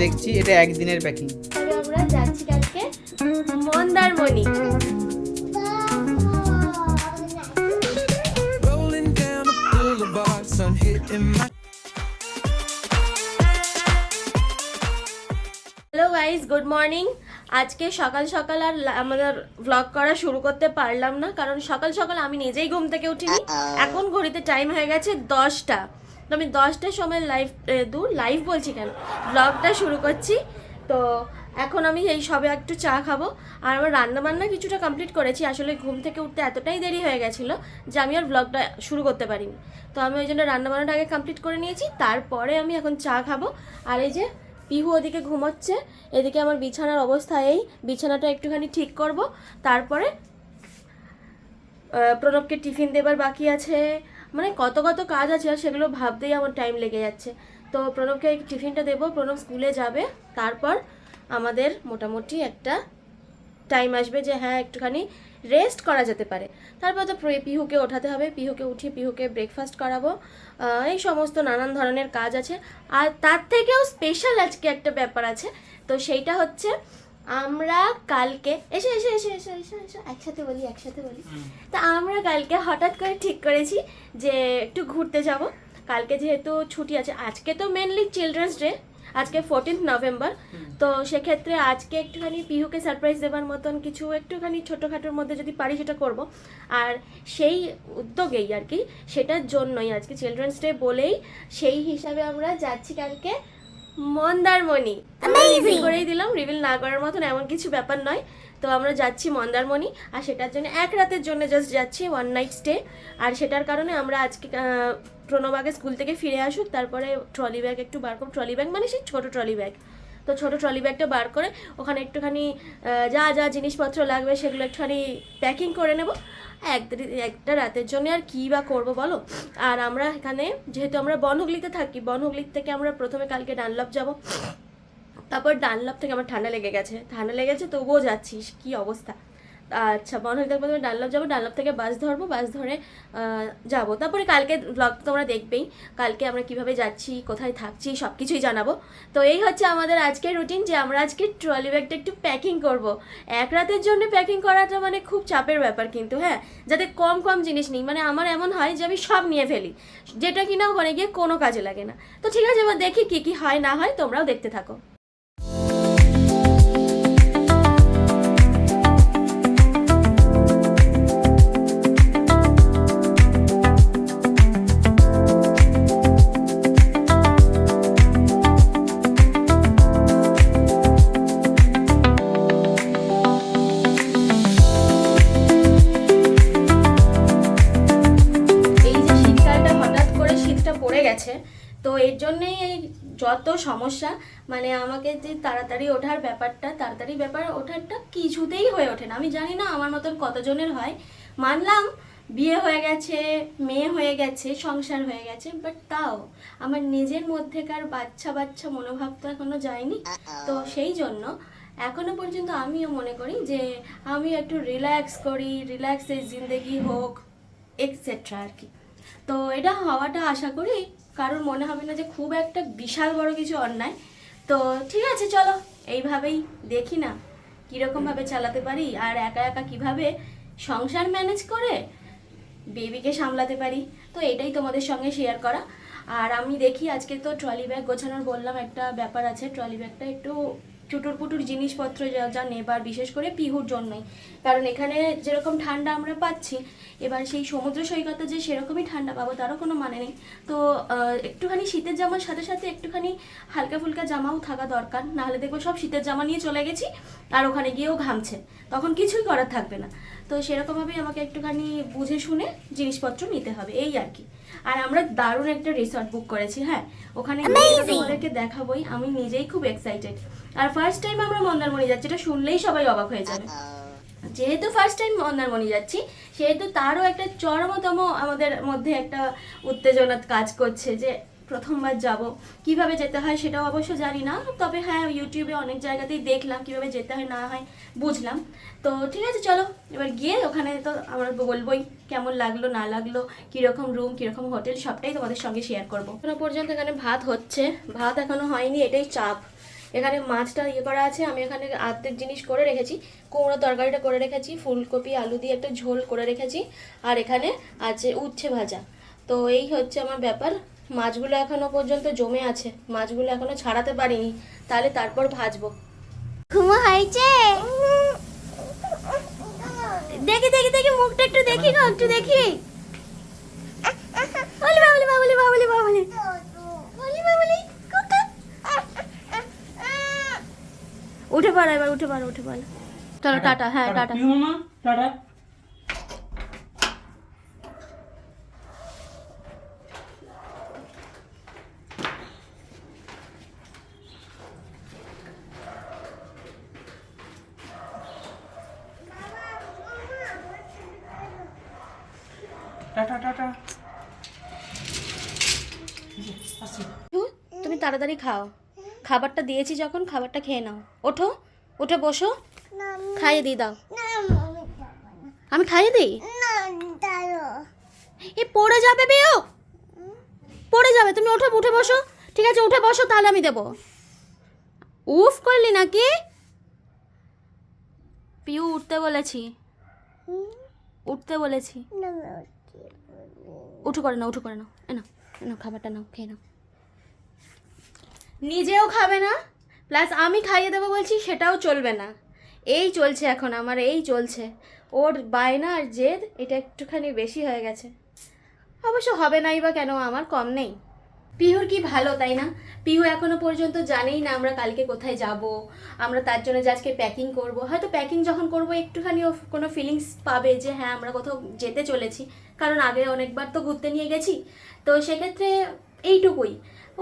দেখছি এটা একদিনের প্যাকিং। আমরা যাচ্ছি কালকে Mandarmani. Hello guys, good morning. আজকে সকাল সকাল আর আমাদের ব্লগ করা শুরু করতে পারলাম না, কারণ সকাল সকাল আমি নিজেই ঘুম থেকে উঠিনি। এখন ঘড়িতে টাইম হয়ে গেছে 10টা। তো আমি 10টার সময় লাইভ বলছি কেন, ব্লগটা শুরু করছি। তো এখন আমি এই সবে একটু চা খাবো, আর আমার রান্নাবান্না কিছুটা কমপ্লিট করেছি। আসলে ঘুম থেকে উঠতে এতটাই দেরি হয়ে গেছিলো যে আমি আর ব্লগটা শুরু করতে পারিনি। তো আমি ওই জন্য রান্নাবান্নাটা আগে কমপ্লিট করে নিয়েছি, তারপরে আমি এখন চা খাবো। আর এই যে পিহু ওদিকে ঘুমোচ্ছে, এদিকে আমার বিছানার অবস্থা এই, বিছানাটা একটুখানি ঠিক করব। তারপরে প্রণবকে টিফিন দেবার বাকি আছে, মানে কত কত কাজ আছে, আর সেগুলো ভাবতেই আমার টাইম লেগে যাচ্ছে। তো প্রণবকে টিফিনটা দেবো, প্রণব স্কুলে যাবে, তারপর আমাদের মোটামুটি একটা টাইম আসবে যে হ্যাঁ একটুখানি রেস্ট করা যেতে পারে। তারপর তো পিহুকে ওঠাতে হবে, পিহুকে উঠিয়ে পিহুকে ব্রেকফাস্ট করাবো, এই সমস্ত নানান ধরনের কাজ আছে। আর তার থেকেও স্পেশাল আজকে একটা ব্যাপার আছে। তো সেইটা হচ্ছে আমরা কালকে এসে এসে এসে এসে এসে এসে একসাথে বলি। তা আমরা কালকে হঠাৎ করে ঠিক করেছি যে একটু ঘুরতে যাব। কালকে যেহেতু ছুটি আছে, আজকে তো মেনলি চিলড্রেন্স ডে, আজকে 14 নভেম্বর। তো সেক্ষেত্রে আজকে একটুখানি পিহুকে সারপ্রাইজ দেওয়ার মতন কিছু একটুখানি ছোটোখাটোর মধ্যে যদি পারি সেটা করব। আর সেই উদ্যোগেই আর কি, সেটার জন্যই আজকে চিলড্রেন্স ডে বলেই সেই হিসাবে আমরা যাচ্ছি কালকে মন্দারমণি। রিভিল করেই দিলাম, রিভিল না করার মতন এমন কিছু ব্যাপার নয়। তো আমরা যাচ্ছি মন্দারমণি, আর সেটার জন্য এক রাতের জন্য জাস্ট যাচ্ছি, 1 নাইট স্টে। আর সেটার কারণে আমরা আজকে প্রণব আগে স্কুল থেকে ফিরে আসুক, তারপরে ট্রলি ব্যাগ একটু বার করব। ট্রলি ব্যাগ মানে সেই ছোটো ট্রলি ব্যাগ। তো ছোটো ট্রলি ব্যাগটা বার করে ওখানে একটুখানি যা যা জিনিসপত্র লাগবে সেগুলো একটুখানি প্যাকিং করে নেব একটা রাতের জন্য। আর কী বা করবো বলো। আর আমরা এখানে যেহেতু আমরা বনহুগলিতে থাকি, বনহুগলি থেকে আমরা প্রথমে কালকে ডানলপ যাব। তারপর ডানলপ থেকে আমার ঠান্ডা লেগেছে তবুও যাচ্ছিস, কী অবস্থা। আচ্ছা, বনহুগলি থেকে প্রথমে ডানলপ যাবো, ডানলপ থেকে বাস ধরবো, বাস ধরে যাবো। তারপরে কালকে ব্লগ তোমরা দেখবেই, কালকে আমরা কিভাবে যাচ্ছি, কোথায় থাকছি, সব কিছুই জানাবো। তো এই হচ্ছে আমাদের আজকের রুটিন, যে আমরা আজকে ট্রলি ব্যাগটা একটু প্যাকিং করব। এক রাতের জন্য প্যাকিং করাটা মানে খুব চাপের ব্যাপার কিন্তু, হ্যাঁ, যাতে কম কম জিনিস নিই। মানে আমার এমন হয় যে আমি সব নিয়ে ফেলি, যেটা কিনা ওখানে গিয়ে কোনো কাজে লাগে না। তো ঠিক আছে, এবার দেখি কী কী হয় না হয়, তোমরাও দেখতে থাকো। গেছে, তো এর জন্যই এই যত সমস্যা। মানে আমাকে যে তাড়াতাড়ি ওঠারটা কিছুতেই হয়ে ওঠে না। আমি জানি না আমার মতন কতজনের হয়। মানলাম বিয়ে হয়ে গেছে, মেয়ে হয়ে গেছে, সংসার হয়ে গেছে, বাট তাও আমার নিজের মধ্যেকার বাচ্চা বাচ্চা মনোভাব তো এখনো যায়নি। তো সেই জন্য এখনো পর্যন্ত আমিও মনে করি যে আমি একটু রিল্যাক্স করি, রিল্যাক্সের জিন্দেগি হোক এক্সেট্রা আর কি। তো এটা হওয়াটা আশা করি কারোর মনে হবে না যে খুব একটা বিশাল বড় কিছু অন্যায়। তো ঠিক আছে, চলো এইভাবেই দেখি না কীরকমভাবে চালাতে পারি, আর একা একা কীভাবে সংসার ম্যানেজ করে বেবিকে সামলাতে পারি। তো এটাই তোমাদের সঙ্গে শেয়ার করা। আর আমি দেখি আজকে তো ট্রলি ব্যাগ গোছানোর বললাম একটা ব্যাপার আছে, ট্রলি ব্যাগটা একটু চুটুর পুটুর জিনিসপত্র যা যা নেবার, বিশেষ করে পিহুর জন্যই। কারণ এখানে যেরকম ঠান্ডা আমরা পাচ্ছি, এবার সেই সমুদ্র সৈকতে যে সেরকমই ঠান্ডা পাবো তারও কোনো মানে নেই। তো একটুখানি শীতের জামার সাথে সাথে একটুখানি হালকা ফুলকা জামাও থাকা দরকার, নাহলে দেখবো সব শীতের জামা নিয়ে চলে গেছি আর ওখানে গিয়েও ঘামছে, তখন কিছুই করার থাকবে না। তো সেরকমভাবেই আমাকে একটুখানি বুঝে শুনে জিনিসপত্র নিতে হবে, এই আর কি। আর আমরা দারুণ একটা রিসর্ট বুক করেছি, হ্যাঁ, ওখানে তোমাদেরকে দেখাবোই। আমি নিজেই খুব এক্সাইটেড। আর ফার্স্ট টাইম আমরা মন্দারমণি যাচ্ছি, এটা শুনলেই সবাই অবাক হয়ে যাবে। যেহেতু ফার্স্ট টাইম মন্দারমণি যাচ্ছি, সেহেতু তারও একটা চরমতম আমাদের মধ্যে একটা উত্তেজনা কাজ করছে যে প্রথমবার যাব, কিভাবে যেতে হয় সেটাও অবশ্য জানি না। তবে হ্যাঁ, ইউটিউবে অনেক জায়গাতেই দেখলাম কিভাবে যেতে হয় না হয়, বুঝলাম। তো ঠিক আছে, চলো এবার গিয়ে ওখানে তো আমরা বলবোই কেমন লাগলো না লাগলো, কীরকম রুম, কীরকম হোটেল, সবটাই তোমাদের সঙ্গে শেয়ার করবো। এখনো পর্যন্ত এখানে ভাত হচ্ছে, ভাত এখনো হয়নি, এটাই চাপ এখানে মাছটা ইয়ে করা আছে, আমি এখানে আর্ধেক জিনিস করে রেখেছি। কুমড়ো তরকারিটা করে রেখেছি, ফুলকপি আলু দিয়ে একটা ঝোল করে রেখেছি, আর এখানে আছে উচ্ছে ভাজা। তো এই হচ্ছে আমার ব্যাপার। মাছগুলো এখনো পর্যন্ত জমে আছে, মাছগুলো এখনো ছাড়াতে পারিনি, তাহলে তারপর ভাজবো। ঘুমো হয়েছে? দেখি দেখি দেখি মুখটা একটু দেখি গো, একটু দেখি। বলি বাবলি বাবলি বাবলি বাবলি বলি বাবলি কোকা। উঠে পড়ো এবার, উঠে পড়ো, উঠে পড়ো। চলো টাটা। হ্যাঁ টাটা। টাটা। Tata tata. আসি। তুমি তাড়াতাড়ি খাও, খাবারটা দিয়েছি যখন, খাবারটা খেয়ে নাও। ওঠো, উঠে বসো, খাইয়ে দিই দাও। আমি খাইয়ে দিই? এ পড়ে যাবে বেও, পড়ে যাবে। তুমি ওঠো, উঠে বসো। ঠিক আছে উঠে বসো, তাহলে আমি দেবো। উফ করলি নাকি? পিউ উঠতে বলেছি, উঠতে বলেছি। উঠু করে না, উঠু করে নাও। এ নাও, এ নাও, খাবারটা নাও, খেয়ে নাও। নিজেও খাবে না, প্লাস আমি খাইয়ে দেবো বলছি সেটাও চলবে না। এই চলছে এখন আমার, এই চলছে। ওর বায়না আর জেদ এটা একটুখানি বেশি হয়ে গেছে। অবশ্য হবে নাই বা কেন, আমার কম নেই। পিহুর কি ভালো, তাই না? পিহু এখনো পর্যন্ত জানেই না আমরা কালকে কোথায় যাব। আমরা তার জন্য যে আজকে প্যাকিং করব, হয়তো প্যাকিং যখন করব একটুখানি ও কোনো ফিলিংস পাবে যে হ্যাঁ আমরা কোথাও যেতে চলেছি, কারণ আগে অনেকবার তো ঘুরতে নিয়ে গেছি। তো সেক্ষেত্রে এইটুকুই।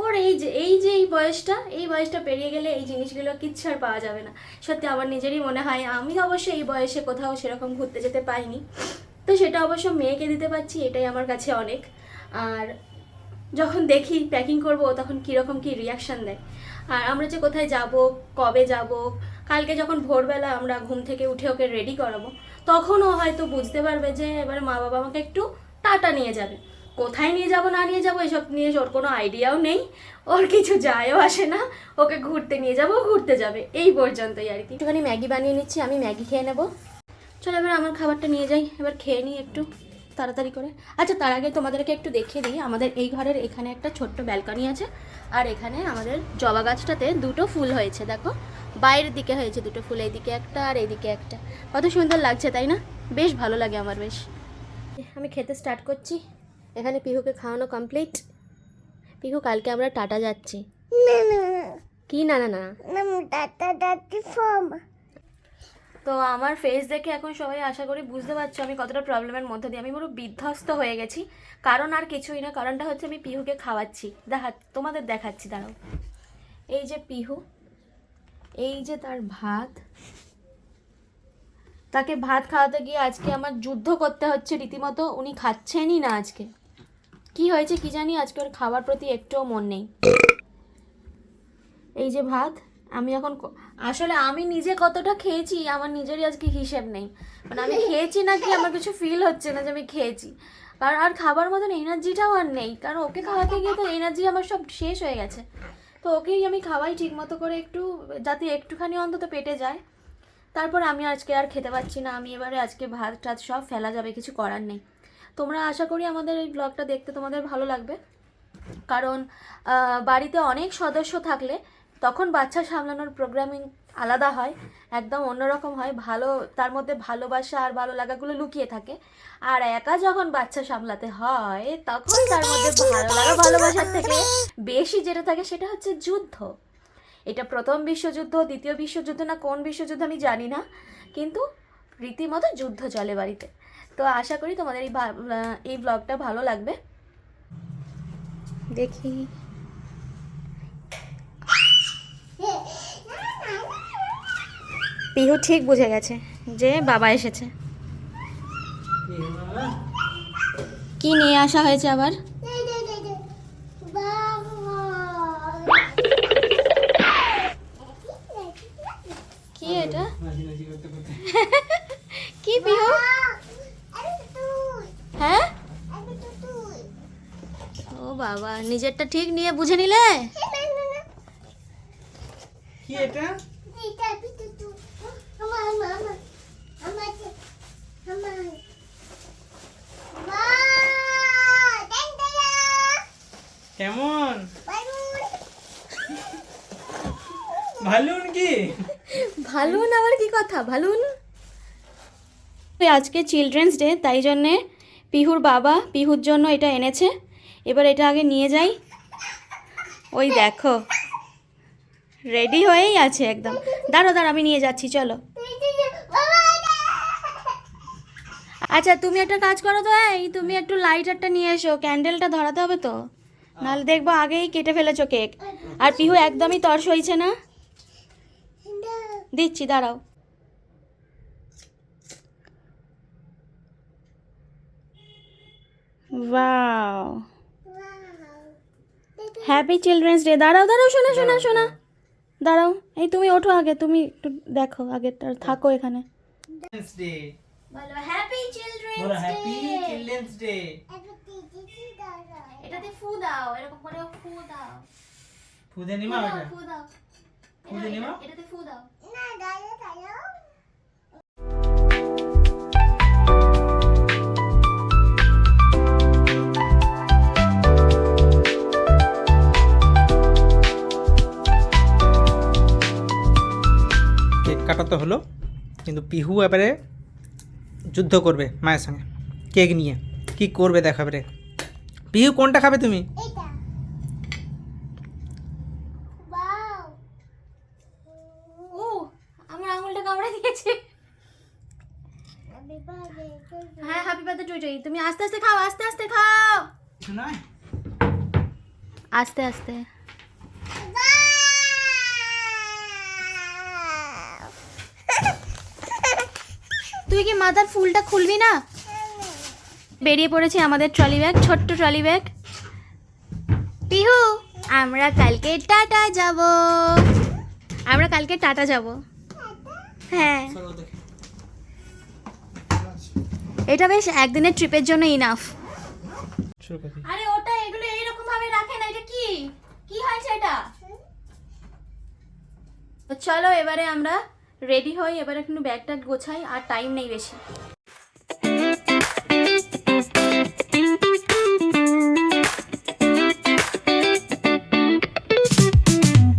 ওর এই বয়সটা পেরিয়ে গেলে এই জিনিসগুলো কিচ্ছু আর পাওয়া যাবে না। সত্যি আমার নিজেরই মনে হয় আমি অবশ্য এই বয়সে কোথাও সেরকম ঘুরতে যেতে পাইনি, তো সেটা অবশ্য মেয়েকে দিতে পারছি, এটাই আমার কাছে অনেক। আর যখন দেখি প্যাকিং করব তখন কীরকম কী রিয়াকশান দেয়, আর আমরা যে কোথায় যাব, কবে যাব, কালকে যখন ভোরবেলা আমরা ঘুম থেকে উঠে ওকে রেডি করাবো, তখনও হয়তো বুঝতে পারবে যে এবার মা বাবা আমাকে একটু টাটা নিয়ে যাবে। কোথায় নিয়ে যাব না নিয়ে যাব এসব নিয়ে ওর কোনো আইডিয়াও নেই, ওর কিছু যায়ও আসে না। ওকে ঘুরতে নিয়ে যাব, ঘুরতে যাবে, এই পর্যন্তই আর কি। একটুখানি ম্যাগি বানিয়ে নিচ্ছি, আমি ম্যাগি খেয়ে নেবো। চলো এবার আমার খাবারটা নিয়ে যাই, এবার খেয়ে নিই একটু তাড়াতাড়ি করে। আচ্ছা তার আগে তোমাদেরকে একটু দেখিয়ে দিই, আমাদের এই ঘরের এখানে একটা ছোট্ট ব্যালকনি আছে, আর এখানে আমাদের জবা গাছটাতে দুটো ফুল হয়েছে। দেখো বাইরের দিকে হয়েছে দুটো ফুল, এইদিকে একটা আর এইদিকে একটা। কত সুন্দর লাগছে তাই না? বেশ ভালো লাগে আমার বেশ। আমি খেতে স্টার্ট করছি। এখানে পিহুকে খাওয়ানো কমপ্লিট। পিহু কালকে আমরা টাটা যাচ্ছি। কি না না না তো আমার ফেস দেখে এখন সবাই আশা করি বুঝতে পারছো আমি কতটা প্রবলেমের মধ্যে দিয়ে, আমি পুরো বিধ্বস্ত হয়ে গেছি। কারণ আর কিছুই না, কারণটা হচ্ছে আমি পিহুকে খাওয়াচ্ছি। তোমাদের দেখাচ্ছি, দাঁড়াও। এই যে পিহু, এই যে তার ভাত, তাকে ভাত খাওয়াতে গিয়ে আজকে আমার যুদ্ধ করতে হচ্ছে রীতিমতো। উনি খাচ্ছেনই না আজকে, কি হয়েছে কি জানি, আজকে ওর খাবার প্রতি একটুও মন নেই। এই যে ভাত, আমি এখন আসলে আমি নিজে কতটা খেয়েছি আমার নিজেরই আজকে হিসেব নেই। মানে আমি খেয়েছি নাকি আমার কিছু ফিল হচ্ছে না যে আমি খেয়েছি, কারণ আর খাবার মতন এনার্জিটাও আর নেই, কারণ ওকে খাওয়াতে গিয়ে তো এনার্জি আমার সব শেষ হয়ে গেছে। তো ওকেই আমি খাওয়াই ঠিক মতো করে, একটু যাতে একটুখানি অন্তত পেটে যায়। তারপর আমি আজকে আর খেতে পারছি না, আমি এবারে আজকে ভাত টাত সব ফেলা যাবে, কিছু করার নেই। তোমরা আশা করি আমাদের এই ব্লগটা দেখতে তোমাদের ভালো লাগবে, কারণ বাড়িতে অনেক সদস্য থাকলে তখন বাচ্চা সামলানোর প্রোগ্রামিং আলাদা হয়, একদম অন্যরকম হয়, ভালো তার মধ্যে ভালোবাসা আর ভালো লাগাগুলো লুকিয়ে থাকে। আর একা যখন বাচ্চা সামলাতে হয় তখন তার মধ্যে ভালো লাগা ভালোবাসার থেকে বেশি যেটা থাকে সেটা হচ্ছে যুদ্ধ। এটা প্রথম বিশ্বযুদ্ধ, দ্বিতীয় বিশ্বযুদ্ধ না কোন বিশ্বযুদ্ধ আমি জানি না, কিন্তু রীতিমতো যুদ্ধ চলে বাড়িতে। তো আশা করি তোমাদের এই ব্লগটা ভালো লাগবে। দেখি পিহু ঠিক বুঝে গেছে যে বাবা এসেছে। কি নিয়ে আসা হয়েছে আবার? কি এটা? কি পিহু? হ্যাঁ ও বাবা, নিজেরটা ঠিক নিয়ে বুঝে নিলে। কি এটা? কেমন ভালুন কি? ভালুন আবার কি কথা? ভালুন আজকে চিলড্রেন্স ডে, তাই জন্যে পিহুর বাবা পিহুর জন্য এটা এনেছে। এবার এটা আগে নিয়ে যাই। ওই দেখো রেডি হয়েই আছে একদম। দাঁড়ো আমি নিয়ে যাচ্ছি, চলো। আচ্ছা তুমি একটা কাজ করো তো, এই তুমি একটু লাইটারটা নিয়ে এসো, ক্যান্ডেলটা ধরাতে হবে তো, নাহলে দেখবো আগেই কেটে ফেলেছো কেক। আর পিহু একদমই তর সইছে না। দিচ্ছি, দাঁড়াও। Wow, happy children's day. দাঁড়াও শোনা দাঁড়াও। এই তুমি ওঠো আগে, তুমি একটু দেখো আগে, থাকো এখানে। চিলড্রেন্স ডে বলো হ্যাপি চিলড্রেন্স বলো, হ্যাপি চিলড্রেন্স ডে। এটাতে ফু দাও, এরকম করে ফু দাও। ফুদে নিমা এটা ফু দাও, ফুদে নিমা। এটাতে ফু দাও। কেক কাটা তো হলো, কিন্তু পিহু এবারে যুদ্ধ করবে মায়ের সঙ্গে কেক নিয়ে। কি করবে দেখাবে রে। পিহু কোনটা খাবে তুমি? ও আমার আঙুলটা কামড়ে দিয়েছে। হ্যাঁ হ্যাপি বার্থডে টু ইউ। তুমি আস্তে আস্তে খাও, আস্তে খাও, কিছু নয়। আস্তে। তুই কি মাথার ফুলটা খুলবি না? বেরিয়ে পড়েছি আমাদের ট্রলি ব্যাগ, ছোট্ট ট্রলি ব্যাগ। পিহু আমরা কালকে টাটা যাব। হ্যাঁ, চলো দেখি। এটা বেশ একদিনের ট্রিপের জন্য ইনাফ। শুরু করি। আরে ওটা এগুলো এইরকম ভাবে রাখে না, এটা কি হয়েছে এটা? তো চলো এবারে আমরা রেডি হই, এবারে একটু ব্যাগটা গোছাই, আর টাইম নেই বেশি।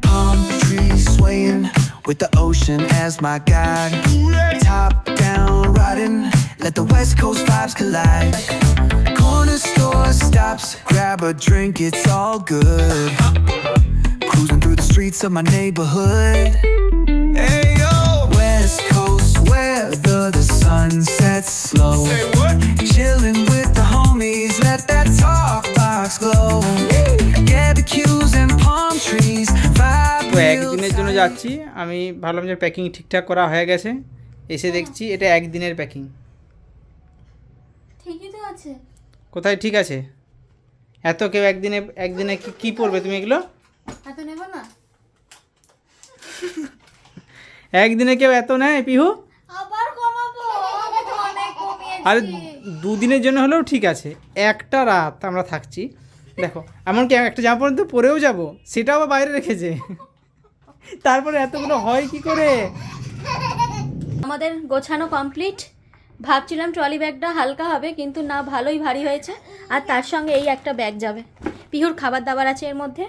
Palm trees swaying with the ocean as my guide. Top down riding, let the west coast vibes collide. Corner store stops, grab a drink, it's all good. Cruising through the streets of my neighborhood. Hey yo, west coast weather, the sun sets slow. Say what? Chilling with the homies, let that talk box glow. Barbecues and palm trees, vibe তো real একদিনের জন্য যাচ্ছি আমি। ভাবলাম যে packing ঠিকঠাক করা হয়ে গেছে, এসে দেখছি এটা একদিনের প্যাকিং। ঠিকই তো আছে। কোথায় ঠিক আছে? এত কেউ একদিনে কি পড়বে তুমি এগুলো? এত নেব না। একদিনে কেউ এত নেয় পিহু? আবার কমাবো, আমি তো অনেক কমিয়েছি। আর দুদিনের জন্য হলেও ঠিক আছে, একটা রাত আমরা থাকছি। দেখো এমনকি একটা জামা পর্যন্ত পরেও যাব, সেটাও আবার বাইরে রেখেছে। তারপরে এতগুলো হয় কি করে? আমাদের গোছানো কমপ্লিট। ভাবছিলাম ট্রলি ব্যাগটা হালকা হবে, কিন্তু না, ভালোই ভারী হয়েছে। আর তার সঙ্গে এই একটা ব্যাগ যাবে, পিহুর খাবার দাবার আছে এর মধ্যে,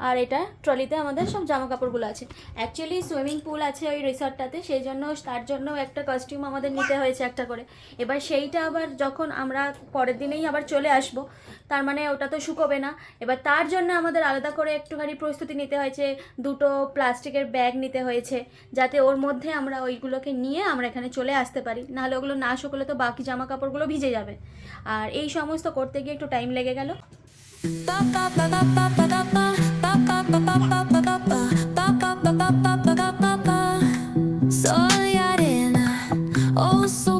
আর এটা ট্রলিতে আমাদের সব জামা কাপড়গুলো আছে। অ্যাকচুয়ালি সুইমিং পুল আছে ওই রিসর্টটাতে, সেই জন্য তার জন্য একটা কস্টিউম আমাদের নিতে হয়েছে একটা করে। এবার সেইটা আবার যখন আমরা পরের দিনেই আবার চলে আসব, তার মানে ওটা তো শুকোবে না। এবার তার জন্য আমাদের আলাদা করে একটুখানি প্রস্তুতি নিতে হয়েছে, দুটো প্লাস্টিকের ব্যাগ নিতে হয়েছে, যাতে ওর মধ্যে আমরা ওইগুলোকে নিয়ে আমরা এখানে চলে আসতে পারি। নাহলে ওগুলো না শুকোলে তো বাকি জামা কাপড়গুলো ভিজে যাবে। আর এই সমস্ত করতে গিয়ে একটু টাইম লেগে গেল। Soy arena, oh so